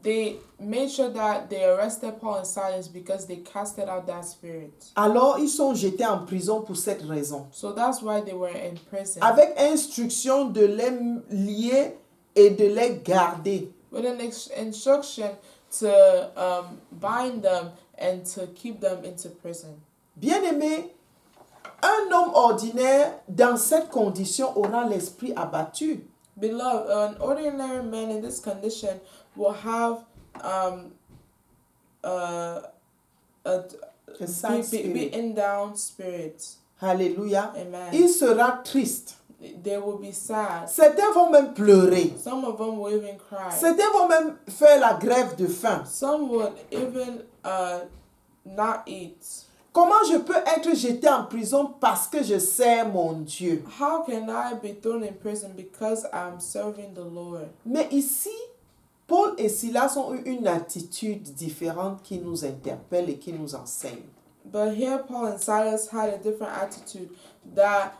they made sure that they arrested Paul and Silas because they casted out that spirit. Alors, ils sont jetés en prison pour cette raison. So that's why they were in prison. Avec instruction de les lier et de les garder. With an instruction to bind them and to keep them into prison. Bien-aimé, un homme ordinaire dans cette condition aura l'esprit abattu. Beloved, an ordinary man in this condition will have beaten down spirit. Alléluia. Amen. Il sera triste. They will be sad. Certains vont même pleurer. Some of them will even cry. Certains vont même faire la grève de faim. Some would even not eat. Comment je peux être jeté en prison parce que je sers mon Dieu? How can I be thrown in prison because I'm serving the Lord? Mais ici, Paul et Silas ont eu une attitude différente qui nous interpelle et qui nous enseigne. But here Paul and Silas had a different attitude that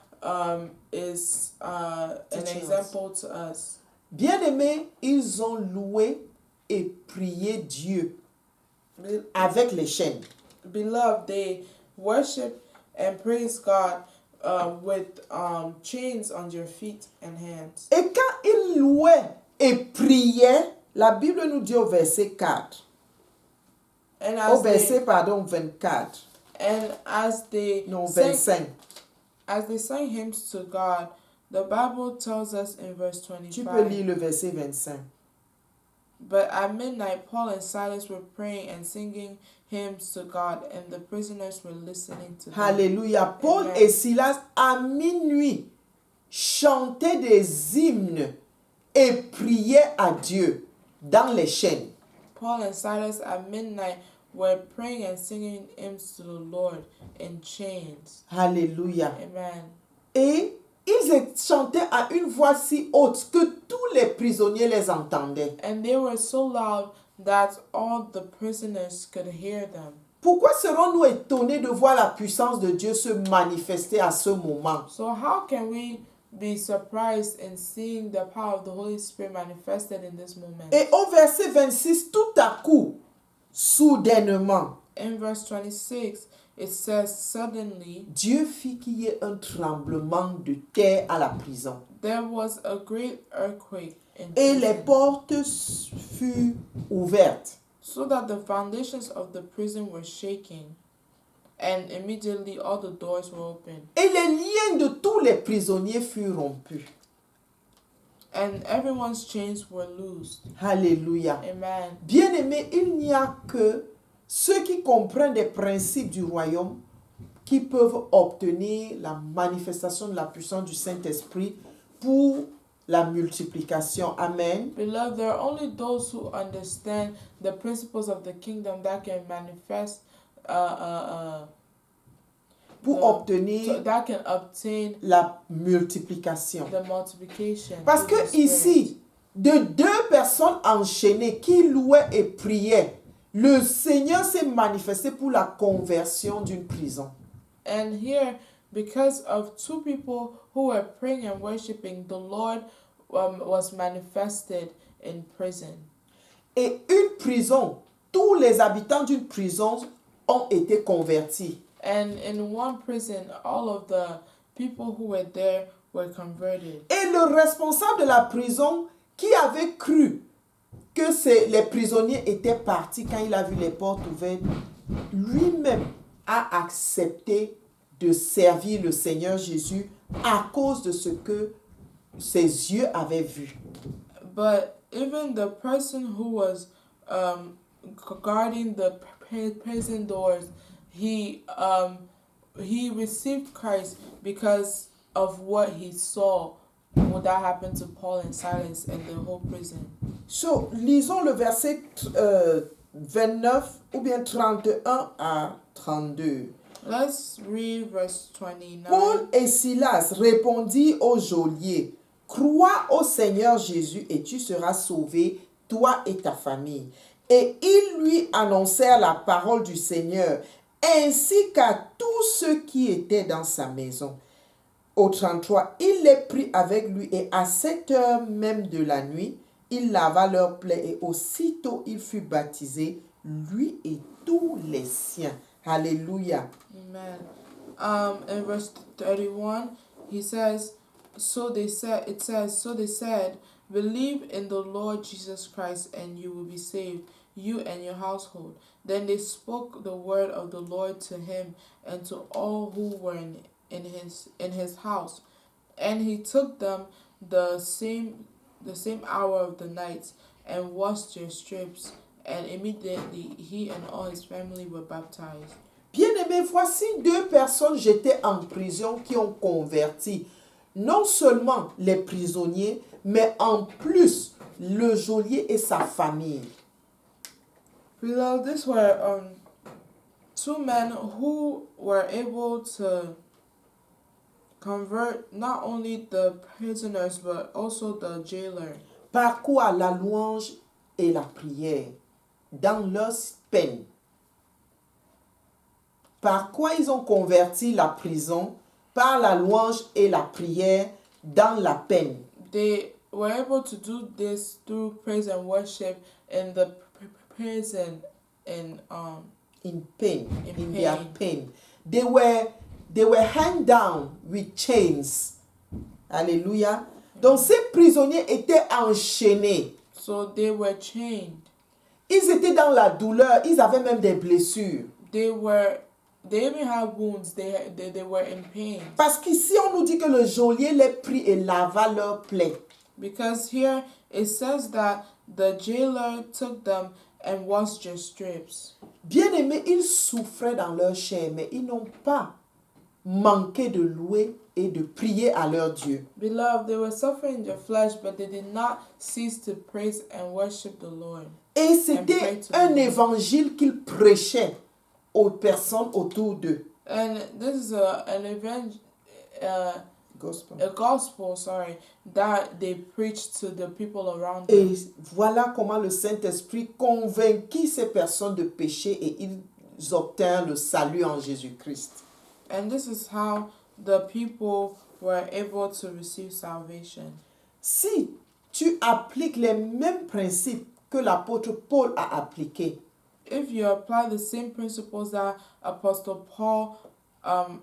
is an example to us. Bien-aimés, ils ont loué et prié Dieu avec les chaînes. Beloved, they worship and praise God with chains on your feet and hands. Et quand ils louaient et priaient, la Bible nous dit au verset 4. Au verset, 24. And as they non, 25. As they sang hymns to God, the Bible tells us in verse 25. Tu peux lire le verset 25. But at midnight, Paul and Silas were praying and singing hymns to God, and the prisoners were listening to them. Alléluia. Paul et Silas, à minuit, chantaient des hymnes et priaient à Dieu dans les chaînes. Paul and Silas at midnight were praying and singing hymns to the Lord in chains. Alléluia. Amen. Et ils chantaient à une voix si haute que tous les prisonniers les entendaient. And they were so loud that all the prisoners could hear them. Pourquoi serons-nous étonnés de voir la puissance de Dieu se manifester à ce moment? So how can we be surprised in seeing the power of the Holy Spirit manifested in this moment? Et au verset 26, tout à coup, soudainement, in verse 26, it says, suddenly, Dieu fit qu'il y ait un tremblement de terre à la prison. There was a great earthquake in Et prison, les portes furent ouvertes. so that the foundations of the prison were shaking, and immediately all the doors were opened, Et les liens de tous les prisonniers furent rompus. and everyone's chains were loosed. Alléluia. Amen. Bien-aimés, il n'y a que ceux qui comprennent les principes du royaume qui peuvent obtenir la manifestation de la puissance du Saint-Esprit pour la multiplication. Amen. Beloved, there are only those who understand the principles of the kingdom that can manifest, Pour obtenir that can obtain la multiplication. the multiplication. Parce through que the Spirit. ici, de deux personnes enchaînées qui louaient et priaient, le Seigneur s'est manifesté pour la conversion d'une prison. And here, because of two people who were praying and worshiping, the Lord was manifested in prison. Et une prison, tous les habitants d'une prison ont été convertis. And in one prison, all of the people who were there were converted. Et le responsable de la prison qui avait cru que les prisonniers étaient partis quand il a vu les portes ouvertes, lui-même a accepté de servir le Seigneur Jésus à cause de ce que ses yeux avaient vu. But even the person who was guarding the prison doors, he received Christ because of what he saw what that happened to Paul and Silas and the whole prison. So, lisons le verset 29 ou bien 31 à 32. Let's read verse 29. Paul et Silas répondit au geôlier, « Crois au Seigneur Jésus et tu seras sauvé, toi et ta famille. » Et ils lui annoncèrent la parole du Seigneur, ainsi qu'à tous ceux qui étaient dans sa maison. Au 33, il les prit avec lui et à 7 heures même de la nuit, il lava leurs plaies et aussitôt il fut baptisé, lui et tous les siens. Alléluia. Amen. In verse 31, he says, so they said, believe in the Lord Jesus Christ and you will be saved, you and your household. Then they spoke the word of the Lord to him and to all who were in his house. And he took them the same hour of the night and washed their strips, and immediately he and all his family were baptized. Bien-aimés, voici deux personnes jetées en prison qui ont converti non seulement les prisonniers, mais en plus le geôlier et sa famille. Below, these were two men who were able to convert not only the prisoners but also the jailer. Par quoi? La louange et la prière dans leur peine. Par quoi ils ont converti la prison? Par la louange et la prière dans la peine. They were able to do this through praise and worship in the prison In pain. In In their pain. pain. They were hung down with chains. Alléluia. Donc ces prisonniers étaient enchaînés. So they were chained. Ils étaient dans la douleur. Ils avaient même des blessures. They even had wounds. They were in pain. Parce qu'ici, on nous dit que le geôlier les prit et lava leurs plaies. Because here it says that the jailer took them and washed their strips. Bien-aimés, ils souffraient dans leur chair, mais ils n'ont pas manqué de louer et de prier à leur Dieu. Beloved, they were suffering in their flesh, but they did not cease to praise and worship the Lord. Et c'était un évangile qu'ils prêchaient aux personnes autour d'eux. And this is Gospel. a gospel, that they preached to the people around Et them. voilà comment le Saint-Esprit convainquit ces personnes de péché et ils obtinrent le salut en Jésus-Christ. And this is how the people were able to receive salvation. Si tu appliques les mêmes principes que l'apôtre Paul a appliqués, If you apply the same principles that Apostle Paul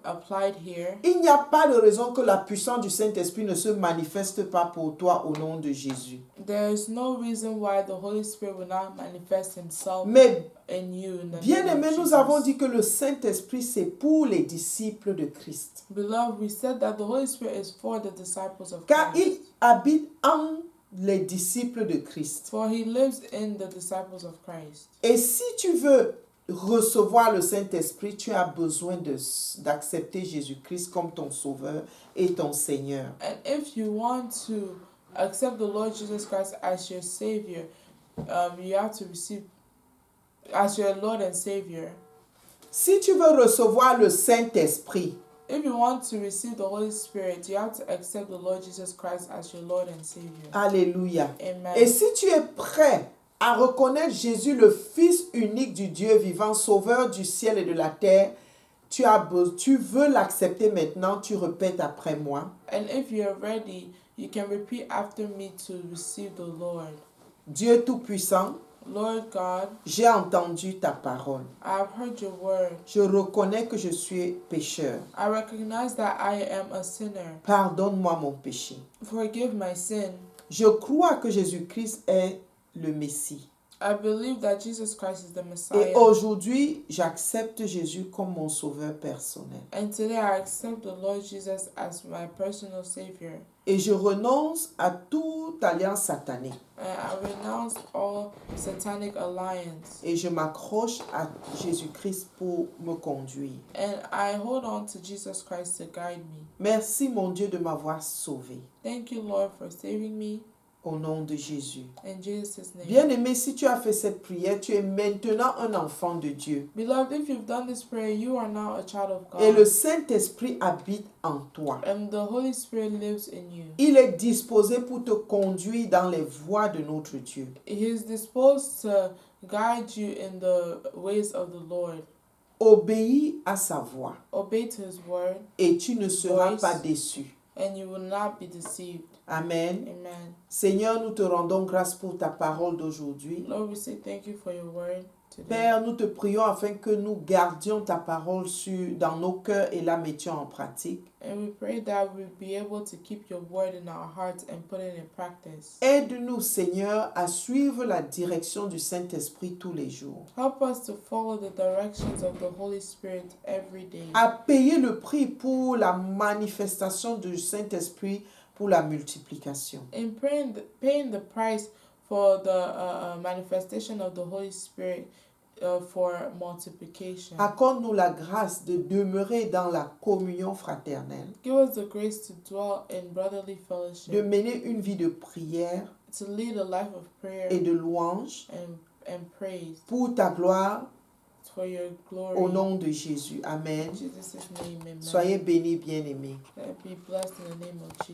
applied here, il n'y a pas de raison que la puissance du Saint-Esprit ne se manifeste pas pour toi au nom de Jésus. there is no reason why the Holy Spirit will not manifest himself Mais in you. In the bien name of aimé, nous Jesus. avons dit que le Saint-Esprit, c'est pour les disciples de Christ. Beloved, we said that the Holy Spirit is for the disciples of Car il Christ. habite en les disciples de Christ. For he lives in the disciples of Christ. Et si tu veux recevoir le Saint-Esprit, tu as besoin d'accepter Jésus-Christ comme ton Sauveur et ton Seigneur. And if you want to accept the Lord Jesus Christ as your Savior, you have to receive as your Lord and Savior. Si tu veux recevoir le Saint-Esprit, If you want to receive the Holy Spirit, you have to accept the Lord Jesus Christ as your Lord and Savior. alléluia. Amen. Et si tu es prêt à reconnaître Jésus, le Fils unique du Dieu vivant, Sauveur du ciel et de la terre, tu veux l'accepter maintenant, tu répètes après moi. And if you're ready, you can repeat after me to receive the Lord. Dieu Tout-Puissant, Lord God, j'ai entendu ta parole. I have heard your word. Je reconnais que je suis pécheur. I recognize that I am a sinner. Pardonne-moi mon péché. Forgive my sin. Je crois que Jésus-Christ est le Messie. I believe that Jesus Christ is the Et Messiah. aujourd'hui, j'accepte Jésus comme mon sauveur personnel. And today I accept the Lord Jesus as my personal Savior. Et je renonce à toute alliance satanique. And I renounce all satanic alliance. Et je m'accroche à Jésus-Christ pour me conduire. And I hold on to Jesus Christ to guide me. Merci mon Dieu de m'avoir sauvé. Thank you, Lord, for saving me. Au nom de Jésus. In Jesus' name. Bien-aimé, si tu as fait cette prière, tu es maintenant un enfant de Dieu. Beloved, if you've done this prayer, you are now a child of God. Et le Saint-Esprit habite en toi. And the Holy Spirit lives in you. Il est disposé pour te conduire dans les voies de notre Dieu. He is disposed to guide you in the ways of the Lord. Obéis à sa voix Obey to his word, et tu ne seras Voice. pas déçu. and you will not be deceived. Amen. Amen. Seigneur, nous te rendons grâce pour ta parole d'aujourd'hui. Lord, we say thank you for your word today. Père, nous te prions afin que nous gardions ta parole dans nos cœurs et la mettions en pratique. And we pray that we'll be able to keep your word in our hearts and put it in practice. Aide-nous, Seigneur, à suivre la direction du Saint-Esprit tous les jours. Help us to follow the directions of the Holy Spirit every day. À payer le prix pour la manifestation du Saint-Esprit pour la multiplication. In paying the price for the manifestation of the Holy Spirit for multiplication. Accorde-nous la grâce de demeurer dans la communion fraternelle, Give us the grace to dwell in brotherly de fellowship, mener une vie de prière to lead a life of prayer et de louange and praise pour ta gloire for your glory. au nom de Jésus. Amen. In Jesus' name, amen. Soyez bénis, bien-aimés. Be blessed in the name of Jesus.